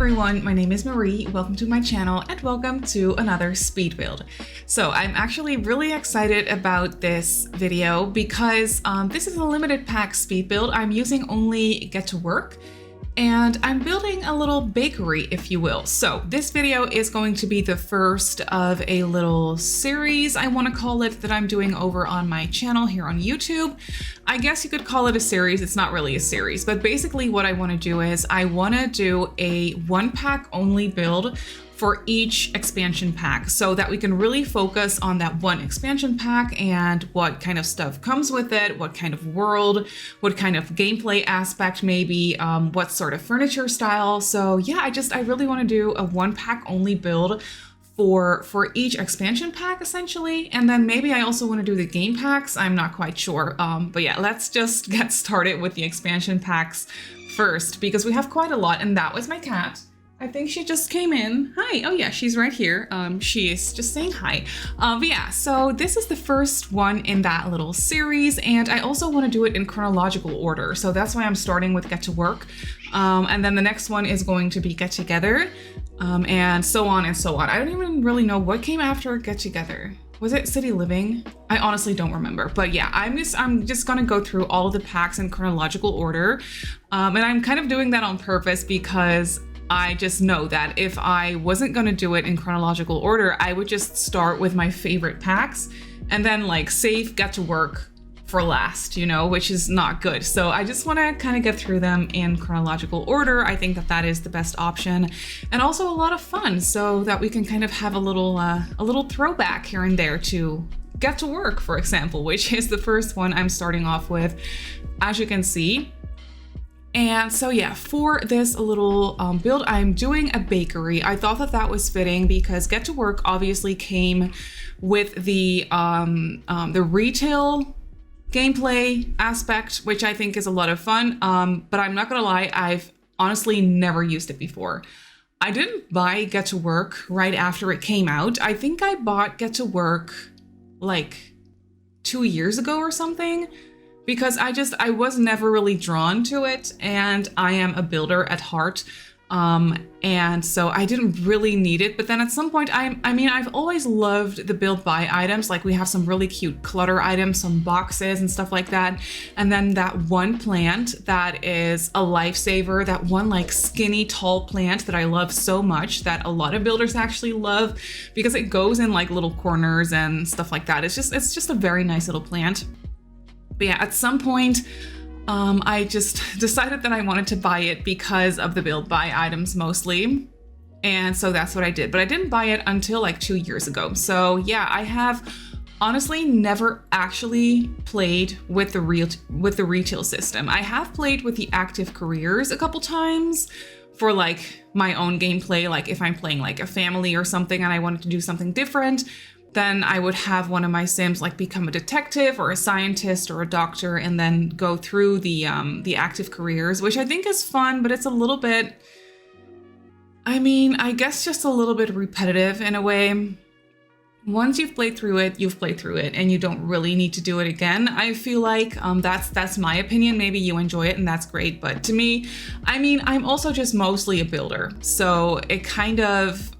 everyone, my name is Marie, welcome to my channel and welcome to another speed build. So I'm actually really excited about this video because this is a limited pack speed build. I'm using only Get to Work and I'm building a little bakery, if you will. So this video is going to be the first of a little series, I want to call it, that I'm doing over on my channel here on YouTube. I guess you could call it a series. It's not really a series, but basically what I want to do is I want to do a one pack only build for each expansion pack so that we can really focus on that one expansion pack and what kind of stuff comes with it, what kind of world, what kind of gameplay aspect maybe, what sort of furniture style. So yeah, I really want to do a one pack only build for each expansion pack essentially. And then maybe I also want to do the game packs. I'm not quite sure. But yeah, let's just get started with the expansion packs first because we have quite a lot. And that was my cat. I think she just came in. Hi. Oh yeah, she's right here. She is just saying hi. But yeah, so this is the first one in that little series, and I also want to do it in chronological order. So that's why I'm starting with Get to Work. And then the next one is going to be Get Together, and so on and so on. I don't even really know what came after Get Together. Was it City Living? I honestly don't remember, but yeah, I'm just gonna go through all of the packs in chronological order. And I'm kind of doing that on purpose because I just know that if I wasn't gonna do it in chronological order, I would just start with my favorite packs and then like save Get to Work for last, you know, which is not good. So I just wanna kind of get through them in chronological order. I think that that is the best option and also a lot of fun so that we can kind of have a little throwback here and there to Get to Work, for example, which is the first one I'm starting off with, as you can see. And so yeah, for this little build, I'm doing a bakery. I thought that that was fitting because Get to Work obviously came with the retail gameplay aspect, which I think is a lot of fun. But I'm not gonna lie, I've honestly never used it before. I didn't buy Get to Work right after it came out. I think I bought Get to Work like 2 years ago or something, because I was never really drawn to it, and I am a builder at heart. And so I didn't really need it. But then at some point, I mean, I've always loved the build buy items. Like we have some really cute clutter items, some boxes and stuff like that. And then that one plant that is a lifesaver, that one like skinny tall plant that I love so much that a lot of builders actually love because it goes in like little corners and stuff like that. It's just a very nice little plant. But yeah, at some point, I just decided that I wanted to buy it because of the build buy items mostly. And so that's what I did. But I didn't buy it until like 2 years ago. So yeah, I have honestly never actually played with the retail system. I have played with the active careers a couple times for like my own gameplay. Like if I'm playing like a family or something and I wanted to do something different, then I would have one of my Sims like become a detective or a scientist or a doctor and then go through the active careers, which I think is fun, but it's a little bit, I mean, I guess just a little bit repetitive in a way. Once you've played through it, you've played through it and you don't really need to do it again. I feel like that's my opinion. Maybe you enjoy it and that's great. But to me, I mean, I'm also just mostly a builder. So it kind of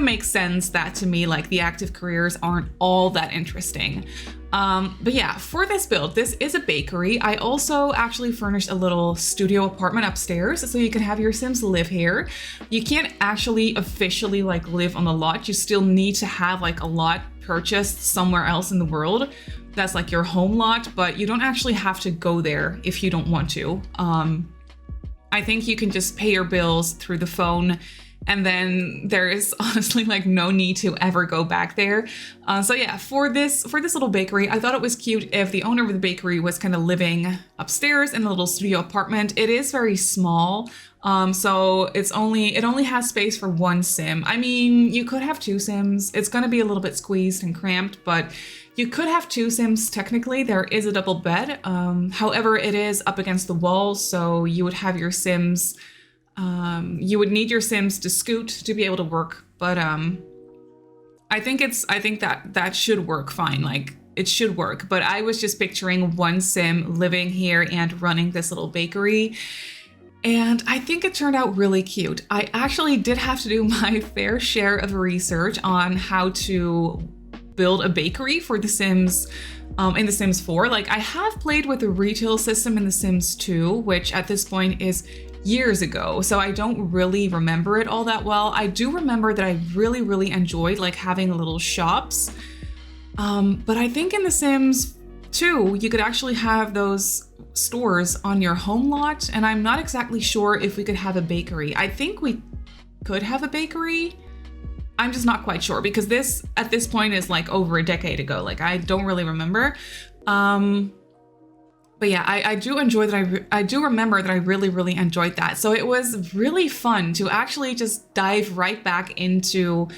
makes sense that to me, like the active careers aren't all that interesting. But yeah, for this build, this is a bakery. I also actually furnished a little studio apartment upstairs so you can have your Sims live here. You can't actually officially like live on the lot. You still need to have like a lot purchased somewhere else in the world. That's like your home lot, but you don't actually have to go there if you don't want to. I think you can just pay your bills through the phone. And then there is honestly like no need to ever go back there. So yeah, for this little bakery, I thought it was cute if the owner of the bakery was kind of living upstairs in a little studio apartment. It is very small. So it only has space for one Sim. I mean, you could have two Sims. It's going to be a little bit squeezed and cramped, but you could have two Sims technically. There is a double bed. However, it is up against the wall, so you would have your Sims. You would need your Sims to scoot to be able to work, but I think that should work fine. Like it should work, but I was just picturing one Sim living here and running this little bakery. And I think it turned out really cute. I actually did have to do my fair share of research on how to build a bakery for The Sims in The Sims 4. Like, I have played with the retail system in The Sims 2, which at this point is years ago, so I don't really remember it all that well. I do remember that I really, really enjoyed like having little shops. But I think in The Sims 2, you could actually have those stores on your home lot, and I'm not exactly sure if we could have a bakery. I think we could have a bakery. I'm just not quite sure because this at this point is like over a decade ago. Like, I don't really remember. But yeah, I do enjoy that. I do remember that I really, really enjoyed that. So it was really fun to actually just dive right back into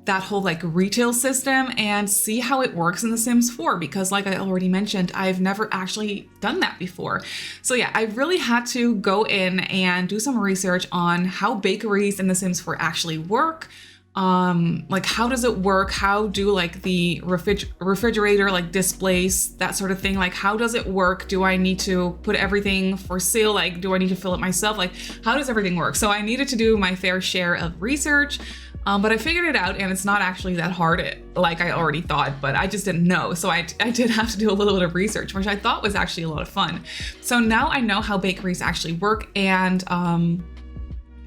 that whole like retail system and see how it works in The Sims 4, because like I already mentioned, I've never actually done that before. So yeah, I really had to go in and do some research on how bakeries in The Sims 4 actually work. Like, how does it work? How do like the refrigerator like displays, that sort of thing? Like, how does it work? Do I need to put everything for sale? Like, do I need to fill it myself? Like, how does everything work? So I needed to do my fair share of research, but I figured it out, and it's not actually that hard, like I already thought, but I just didn't know. So I did have to do a little bit of research, which I thought was actually a lot of fun. So now I know how bakeries actually work, and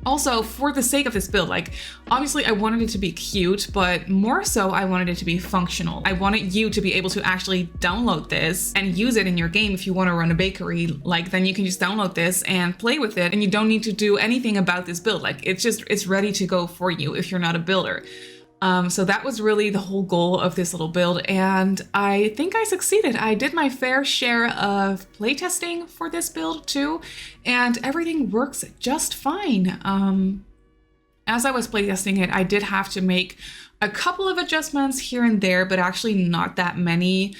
also, for the sake of this build, like, obviously I wanted it to be cute, but more so I wanted it to be functional. I wanted you to be able to actually download this and use it in your game if you want to run a bakery. Like, then you can just download this and play with it, and you don't need to do anything about this build. Like, it's ready to go for you if you're not a builder. So that was really the whole goal of this little build, and I think I succeeded. I did my fair share of playtesting for this build too, and everything works just fine. As I was playtesting it, I did have to make a couple of adjustments here and there, but actually not that many.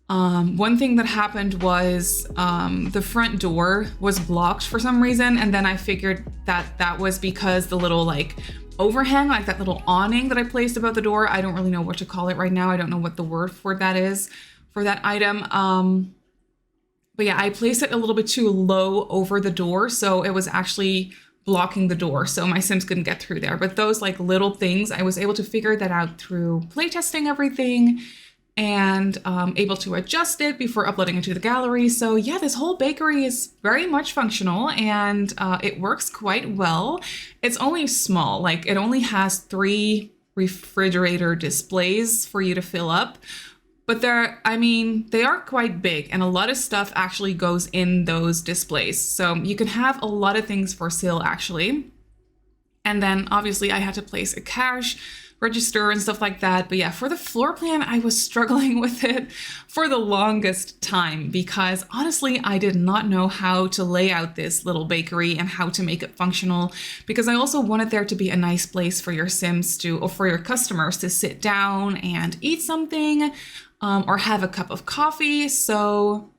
One thing that happened was the front door was blocked for some reason, and then I figured that that was because the little like overhang, like that little awning that I placed above the door. I don't really know what to call it right now. I don't know what the word for that is, for that item. But yeah, I placed it a little bit too low over the door, so it was actually blocking the door, so my Sims couldn't get through there. But those like little things, I was able to figure that out through playtesting everything, and able to adjust it before uploading it to the gallery. So yeah, this whole bakery is very much functional, and it works quite well. It's only small, like it only has 3 refrigerator displays for you to fill up, but they are quite big, and a lot of stuff actually goes in those displays. So you can have a lot of things for sale actually. And then obviously I had to place a cash register and stuff like that. But yeah, for the floor plan, I was struggling with it for the longest time because honestly, I did not know how to lay out this little bakery and how to make it functional, because I also wanted there to be a nice place for your Sims to, or for your customers to sit down and eat something, or have a cup of coffee. So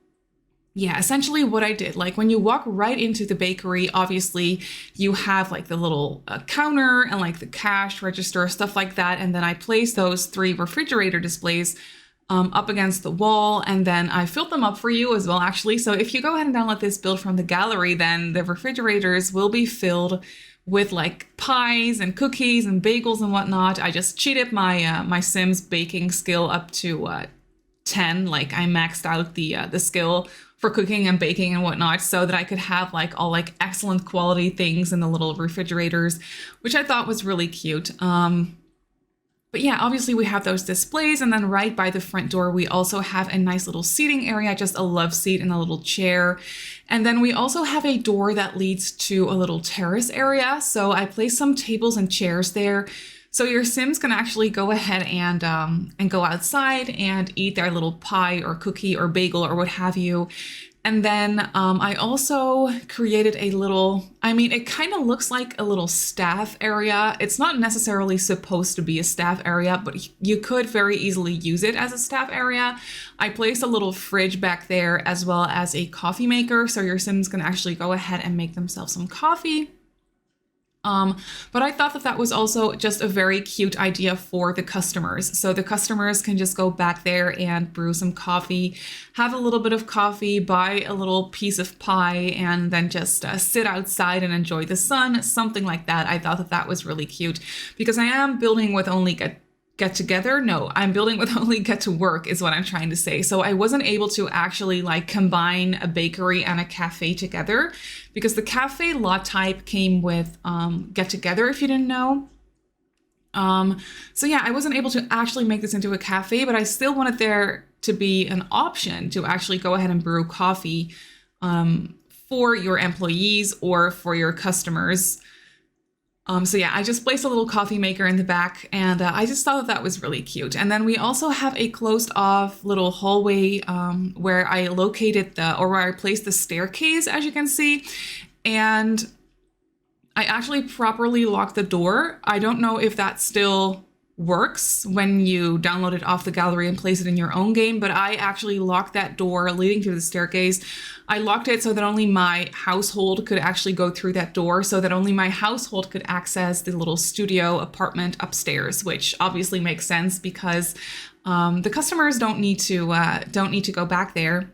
yeah, essentially what I did, like when you walk right into the bakery, obviously you have like the little counter and like the cash register, stuff like that. And then I placed those 3 refrigerator displays up against the wall, and then I filled them up for you as well, actually. So if you go ahead and download this build from the gallery, then the refrigerators will be filled with like pies and cookies and bagels and whatnot. I just cheated my my Sims baking skill up to 10. Like I maxed out the skill for cooking and baking and whatnot, so that I could have like all like excellent quality things in the little refrigerators, which I thought was really cute. But yeah, obviously we have those displays, and then right by the front door, we also have a nice little seating area, just a love seat and a little chair. And then we also have a door that leads to a little terrace area. So I placed some tables and chairs there, so your Sims can actually go ahead and go outside and eat their little pie or cookie or bagel or what have you. And then I also created a little, it kind of looks like a little staff area. It's not necessarily supposed to be a staff area, but you could very easily use it as a staff area. I placed a little fridge back there as well as a coffee maker, so your Sims can actually go ahead and make themselves some coffee. But I thought that that was also just a very cute idea for the customers. So the customers can just go back there and brew some coffee, have a little bit of coffee, buy a little piece of pie, and then just sit outside and enjoy the sun, something like that. I thought that that was really cute because I am building with only get together. No, I'm building with only get to work is what I'm trying to say. So I wasn't able to actually like combine a bakery and a cafe together because the cafe lot type came with get together, if you didn't know. So yeah, I wasn't able to actually make this into a cafe, but I still wanted there to be an option to actually go ahead and brew coffee for your employees or for your customers. So yeah, I just placed a little coffee maker in the back, and I just thought that that was really cute. And then we also have a closed off little hallway where I located where I placed the staircase, as you can see. And I actually properly locked the door. I don't know if that still works when you download it off the gallery and place it in your own game, but I actually locked that door leading to the staircase. I locked it so that only my household could actually go through that door, so that only my household could access the little studio apartment upstairs, which obviously makes sense because the customers don't need to go back there.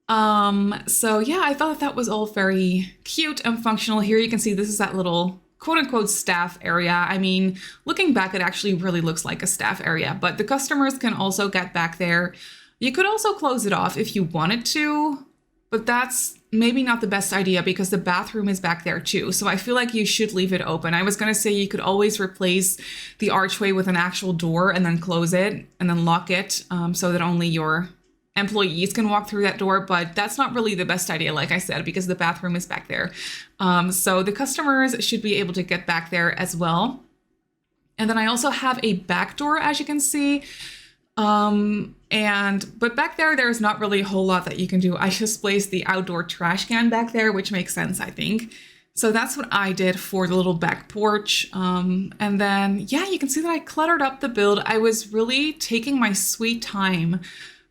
So yeah, I thought that was all very cute and functional. Here you can see this is that little quote unquote staff area. I mean, looking back, it actually really looks like a staff area, but the customers can also get back there. You could also close it off if you wanted to, but that's maybe not the best idea because the bathroom is back there too. So I feel like you should leave it open. I was going to say you could always replace the archway with an actual door and then close it and then lock it so that only your employees can walk through that door, but that's not really the best idea, like I said, because the bathroom is back there. So the customers should be able to get back there as well. And then I also have a back door, as you can see. But back there's not really a whole lot that you can do. I just placed the outdoor trash can back there, which makes sense, I think. So that's what I did for the little back porch. And then, yeah, you can see that I cluttered up the build. I was really taking my sweet time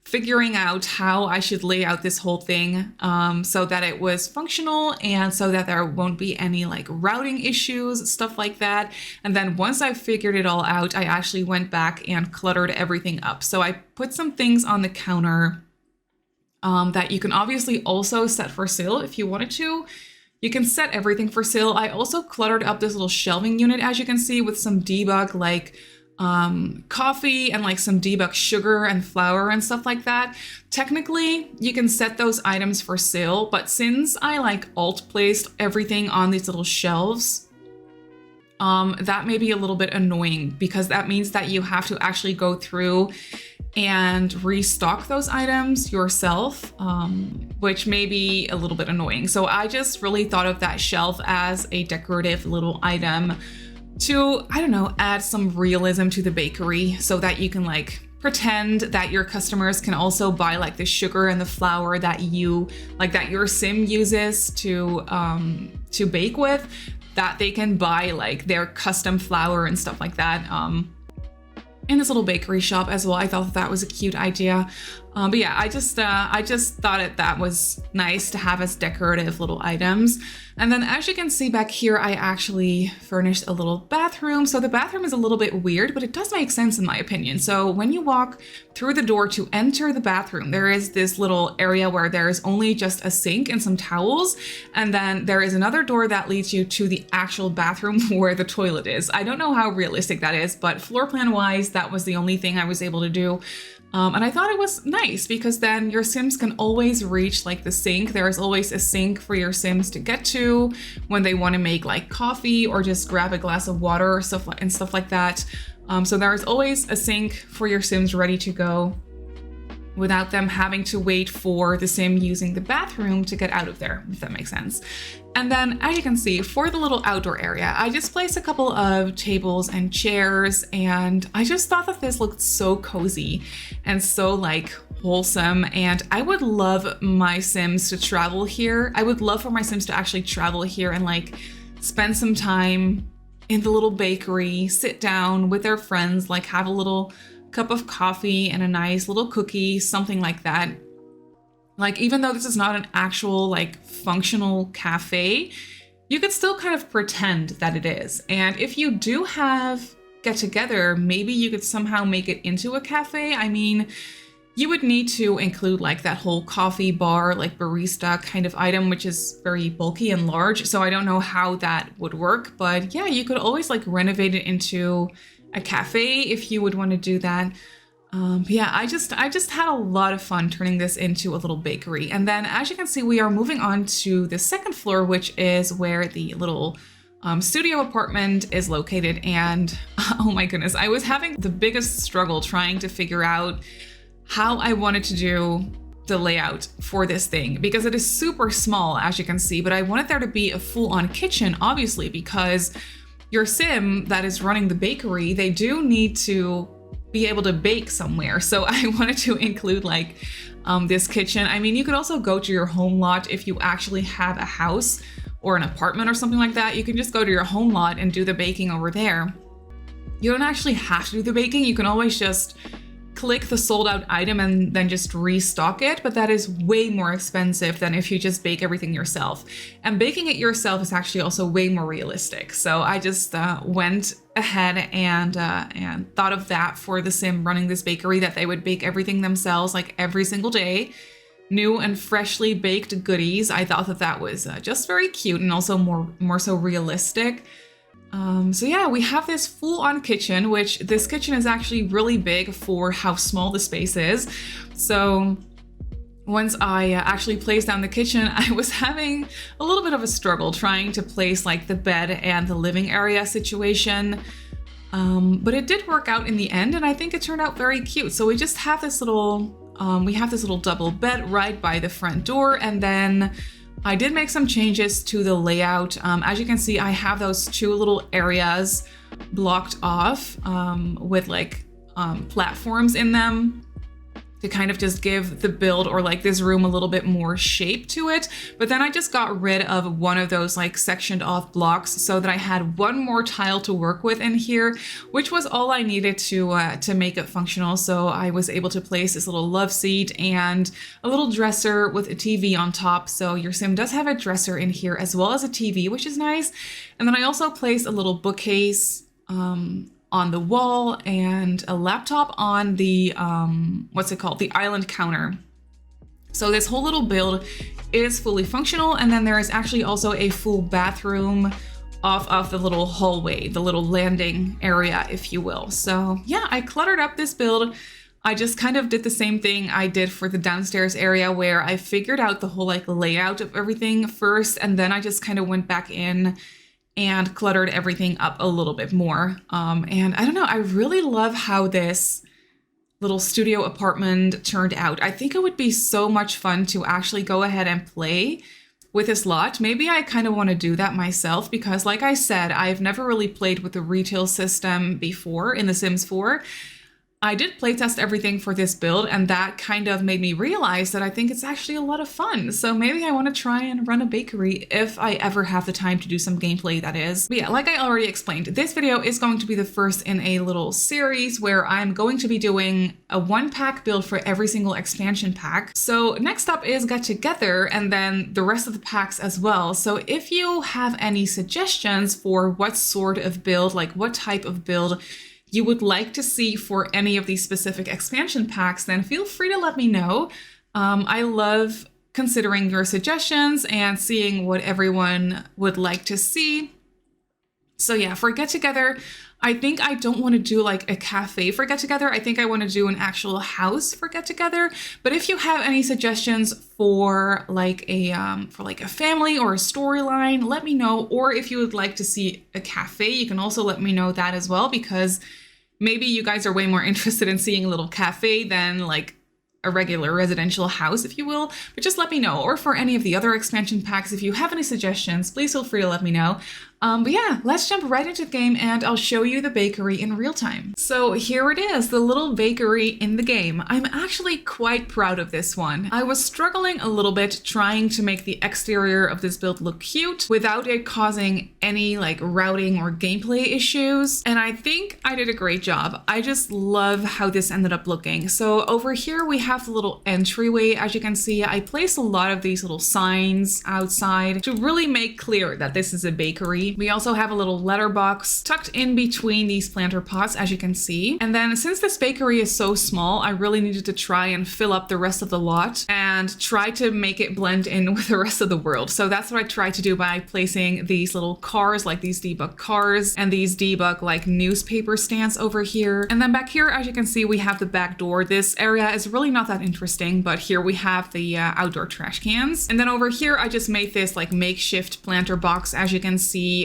figuring out how I should lay out this whole thing so that it was functional and so that there won't be any like routing issues, stuff like that. And then once I figured it all out, I actually went back and cluttered everything up. So I put some things on the counter that you can obviously also set for sale if you wanted to. You can set everything for sale. I also cluttered up this little shelving unit, as you can see, with some debug like coffee and like some debug sugar and flour and stuff like that. Technically, you can set those items for sale, but since I like alt placed everything on these little shelves, that may be a little bit annoying because that means that you have to actually go through and restock those items yourself, which may be a little bit annoying. So I just really thought of that shelf as a decorative little item to, I don't know, add some realism to the bakery so that you can like pretend that your customers can also buy like the sugar and the flour that your sim uses to bake with, that they can buy like their custom flour and stuff like that in this little bakery shop as well. I thought that was a cute idea. But yeah, I just thought that was nice to have as decorative little items. And then as you can see back here, I actually furnished a little bathroom. So the bathroom is a little bit weird, but it does make sense in my opinion. So when you walk through the door to enter the bathroom, there is this little area where there is only just a sink and some towels. And then there is another door that leads you to the actual bathroom where the toilet is. I don't know how realistic that is, but floor plan wise, that was the only thing I was able to do. And I thought it was nice because then your Sims can always reach like the sink. There is always a sink for your Sims to get to when they want to make like coffee or just grab a glass of water or stuff like that. So there is always a sink for your Sims ready to go without them having to wait for the Sim using the bathroom to get out of there, if that makes sense. And then as you can see, for the little outdoor area, I just placed a couple of tables and chairs, and I just thought that this looked so cozy and so like wholesome. And I would love my Sims to travel here. I would love for my Sims to actually travel here and like spend some time in the little bakery, sit down with their friends, like have a little cup of coffee and a nice little cookie, something like that. Like, even though this is not an actual like functional cafe, you could still kind of pretend that it is. And if you do have get together, maybe you could somehow make it into a cafe. I mean, you would need to include like that whole coffee bar, like barista kind of item, which is very bulky and large. So I don't know how that would work, but yeah, you could always like renovate it into a cafe if you would want to do that. But yeah, I just had a lot of fun turning this into a little bakery. And then as you can see, we are moving on to the second floor, which is where the little studio apartment is located. And oh my goodness, I was having the biggest struggle trying to figure out how I wanted to do the layout for this thing, because it is super small, as you can see, but I wanted there to be a full-on kitchen, obviously, because your sim that is running the bakery, they do need to be able to bake somewhere. So I wanted to include like this kitchen. I mean, you could also go to your home lot if you actually have a house or an apartment or something like that. You can just go to your home lot and do the baking over there. You don't actually have to do the baking. You can always just click the sold out item and then just restock it, but that is way more expensive than if you just bake everything yourself. And baking it yourself is actually also way more realistic. So I just went ahead and thought of that for the sim running this bakery, that they would bake everything themselves like every single day. New and freshly baked goodies. I thought that that was just very cute and also more so realistic. So yeah, we have this full-on kitchen, which this kitchen is actually really big for how small the space is. So once I actually placed down the kitchen, I was having a little bit of a struggle trying to place like the bed and the living area situation. But it did work out in the end, and I think it turned out very cute. So we just have this little, double bed right by the front door, and then I did make some changes to the layout. As you can see, I have those two little areas blocked off with like platforms in them to kind of just give the build or like this room a little bit more shape to it. But then I just got rid of one of those like sectioned off blocks so that I had one more tile to work with in here, which was all I needed to make it functional. So I was able to place this little love seat and a little dresser with a TV on top. So your sim does have a dresser in here as well as a TV, which is nice. And then I also placed a little bookcase on the wall and a laptop on the, the island counter. So this whole little build is fully functional. And then there is actually also a full bathroom off of the little hallway, the little landing area, if you will. So yeah, I cluttered up this build. I just kind of did the same thing I did for the downstairs area, where I figured out the whole like layout of everything first, and then I just kind of went back in and cluttered everything up a little bit more. And I don't know, I really love how this little studio apartment turned out. I think it would be so much fun to actually go ahead and play with this lot. Maybe I kind of want to do that myself, because like I said, I've never really played with the retail system before in The Sims 4. I did playtest everything for this build, and that kind of made me realize that I think it's actually a lot of fun. So maybe I want to try and run a bakery if I ever have the time to do some gameplay, that is. But yeah, like I already explained, this video is going to be the first in a little series where I'm going to be doing a 1-pack build for every single expansion pack. So next up is Get Together, and then the rest of the packs as well. So if you have any suggestions for what sort of build, like what type of build you would like to see for any of these specific expansion packs, then feel free to let me know. I love considering your suggestions and seeing what everyone would like to see. So yeah, for Get Together, I think I don't want to do like a cafe for Get Together. I think I want to do an actual house for Get Together. But if you have any suggestions for like a family or a storyline, let me know. Or if you would like to see a cafe, you can also let me know that as well, because maybe you guys are way more interested in seeing a little cafe than like a regular residential house, if you will. But just let me know. Or for any of the other expansion packs, if you have any suggestions, please feel free to let me know. But yeah, let's jump right into the game and I'll show you the bakery in real time. So here it is, the little bakery in the game. I'm actually quite proud of this one. I was struggling a little bit trying to make the exterior of this build look cute without it causing any like routing or gameplay issues. And I think I did a great job. I just love how this ended up looking. So over here we have the little entryway. As you can see, I placed a lot of these little signs outside to really make clear that this is a bakery. We also have a little letterbox tucked in between these planter pots, as you can see. And then since this bakery is so small, I really needed to try and fill up the rest of the lot and try to make it blend in with the rest of the world. So that's what I tried to do by placing these little cars, like these debug cars and these debug like newspaper stands over here. And then back here, as you can see, we have the back door. This area is really not that interesting, but here we have the outdoor trash cans. And then over here, I just made this like makeshift planter box, as you can see,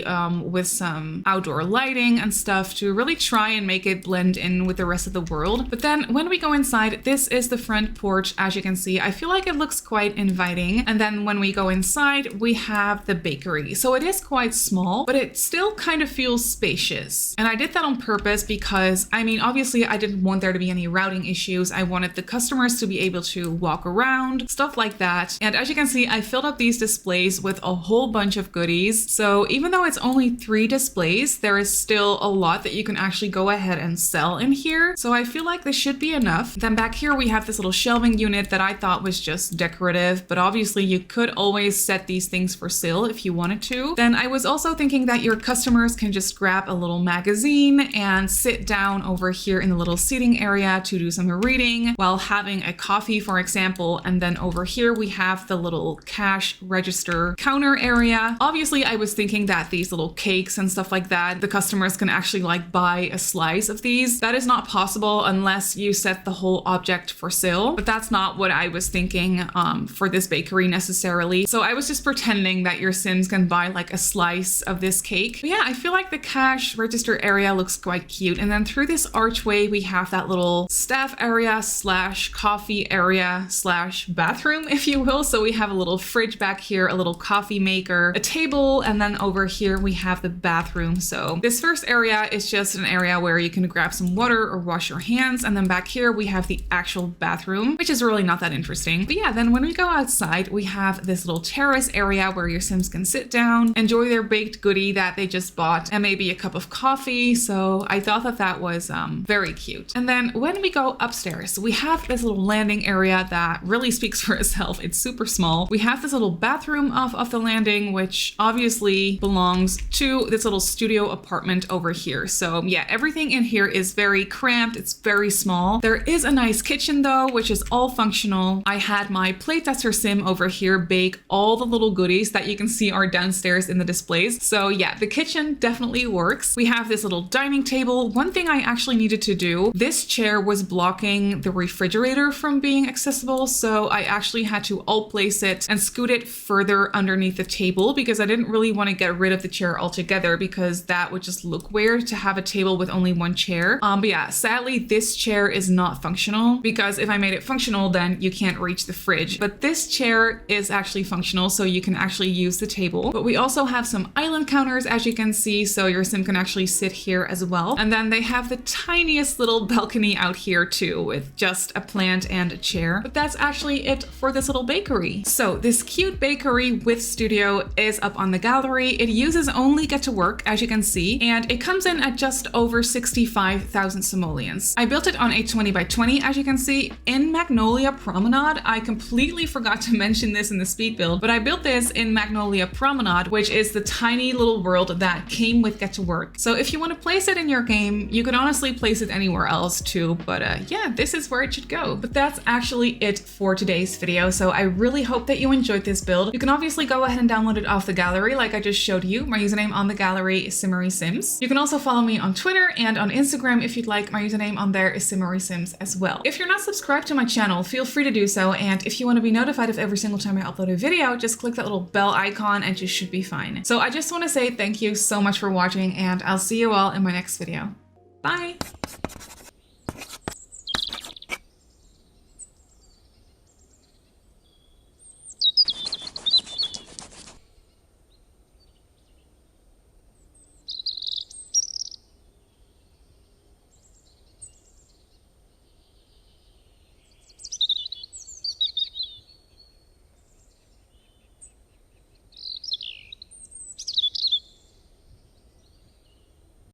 with some outdoor lighting and stuff to really try and make it blend in with the rest of the world. But then when we go inside, this is the front porch. As you can see, I feel like it looks quite inviting. And then when we go inside, we have the bakery. So it is quite small, but it still kind of feels spacious. And I did that on purpose because, I mean, obviously I didn't want there to be any routing issues. I wanted the customers to be able to walk around, stuff like that. And as you can see, I filled up these displays with a whole bunch of goodies. So even though it's only 3 displays, there is still a lot that you can actually go ahead and sell in here. So I feel like this should be enough. Then back here, we have this little shelving unit that I thought was just decorative, but obviously you could always set these things for sale if you wanted to. Then I was also thinking that your customers can just grab a little magazine and sit down over here in the little seating area to do some reading while having a coffee, for example. And then over here, we have the little cash register counter area. Obviously, I was thinking that these little cakes and stuff like that, the customers can actually like buy a slice of these. That is not possible unless you set the whole object for sale, but that's not what I was thinking for this bakery necessarily. So I was just pretending that your Sims can buy like a slice of this cake. But yeah, I feel like the cash register area looks quite cute. And then through this archway, we have that little staff area slash coffee area slash bathroom, if you will. So we have a little fridge back here, a little coffee maker, a table, and then over here we have the bathroom. So this first area is just an area where you can grab some water or wash your hands. And then back here we have the actual bathroom, which is really not that interesting. But yeah, then when we go outside, we have this little terrace area where your Sims can sit down, enjoy their baked goodie that they just bought, and maybe a cup of coffee. So I thought that that was very cute. And then when we go upstairs, we have this little landing area that really speaks for itself. It's super small. We have this little bathroom off the landing, which obviously belongs to this little studio apartment over here. So yeah, everything in here is very cramped. It's very small. There is a nice kitchen though, which is all functional. I had my playtester sim over here bake all the little goodies that you can see are downstairs in the displays. So yeah, the kitchen definitely works. We have this little dining table. One thing I actually needed to do, this chair was blocking the refrigerator from being accessible. So I actually had to alt place it and scoot it further underneath the table because I didn't really want to get rid of the chair altogether because that would just look weird to have a table with only one chair. But yeah, sadly, this chair is not functional because if I made it functional, then you can't reach the fridge. But this chair is actually functional, so you can actually use the table. But we also have some island counters, as you can see, so your Sim can actually sit here as well. And then they have the tiniest little balcony out here too, with just a plant and a chair. But that's actually it for this little bakery. So this cute bakery with studio is up on the gallery. It uses only Get to Work, as you can see, and it comes in at just over 65,000 simoleons. I built it on a 20 by 20, as you can see, in Magnolia Promenade. I completely forgot to mention this in the speed build, but I built this in Magnolia Promenade, which is the tiny little world that came with Get to Work. So if you want to place it in your game, you could honestly place it anywhere else too, but yeah, this is where it should go. But that's actually it for today's video. So I really hope that you enjoyed this build. You can obviously go ahead and download it off the gallery like I just showed you. My username on the gallery is Simmarysims. You can also follow me on Twitter and on Instagram if you'd like. My username on there is Simmarysims as well. If you're not subscribed to my channel, feel free to do so. And if you want to be notified of every single time I upload a video, just click that little bell icon and you should be fine. So I just want to say thank you so much for watching, and I'll see you all in my next video. Bye!